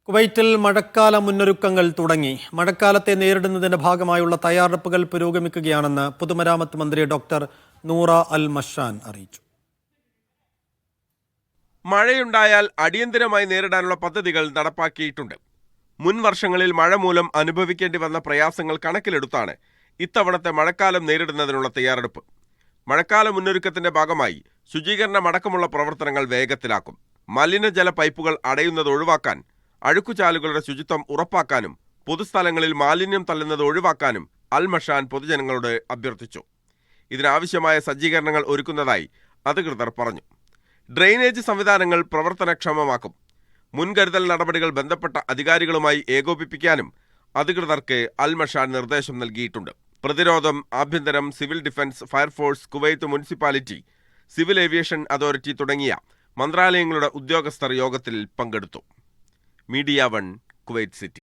കുവൈറ്റിൽ മഴക്കാല മുന്നൊരുക്കങ്ങൾ തുടങ്ങി. മഴക്കാലത്തെ നേരിടുന്നതിന്റെ ഭാഗമായുള്ള തയ്യാറെടുപ്പുകൾ പുരോഗമിക്കുകയാണെന്ന് പൊതുമരാമത്ത് മന്ത്രി ഡോക്ടർ നൂറ അൽ മഷാൻ അറിയിച്ചു. മഴയുണ്ടായാൽ അടിയന്തരമായി നേരിടാനുള്ള പദ്ധതികൾ നടപ്പാക്കിയിട്ടുണ്ട്. മുൻ വർഷങ്ങളിൽ മഴ മൂലം അനുഭവിക്കേണ്ടി വന്ന പ്രയാസങ്ങൾ കണക്കിലെടുത്താണ് ഇത്തവണത്തെ മഴക്കാലം നേരിടുന്നതിനുള്ള തയ്യാറെടുപ്പ്. മഴക്കാല മുന്നൊരുക്കത്തിന്റെ ഭാഗമായി ശുചീകരണമടക്കമുള്ള പ്രവർത്തനങ്ങൾ വേഗത്തിലാക്കും. മലിനജല പൈപ്പുകൾ അടയുന്നത് ഒഴിവാക്കാൻ, അഴുക്കുചാലുകളുടെ ശുചിത്വം ഉറപ്പാക്കാനും പൊതുസ്ഥലങ്ങളിൽ മാലിന്യം തള്ളുന്നത് ഒഴിവാക്കാനും അൽ മഷാൻ പൊതുജനങ്ങളോട് അഭ്യർത്ഥിച്ചു. ഇതിനാവശ്യമായ സജ്ജീകരണങ്ങൾ ഒരുക്കുന്നതായി അധികൃതർ പറഞ്ഞു. ഡ്രെയിനേജ് സംവിധാനങ്ങൾ പ്രവർത്തനക്ഷമമാക്കും. മുൻകരുതൽ നടപടികൾ ബന്ധപ്പെട്ട അധികാരികളുമായി ഏകോപിപ്പിക്കാനും അധികൃതർക്ക് അൽ മഷാൻ നിർദ്ദേശം നൽകിയിട്ടുണ്ട്. പ്രതിരോധം, ആഭ്യന്തരം, സിവിൽ ഡിഫൻസ്, ഫയർഫോഴ്സ്, കുവൈത്ത് മുനിസിപ്പാലിറ്റി, സിവിൽ ഏവിയേഷൻ അതോറിറ്റി തുടങ്ങിയ മന്ത്രാലയങ്ങളുടെ ഉദ്യോഗസ്ഥർ യോഗത്തിൽ പങ്കെടുത്തു. Media 1, Kuwait city.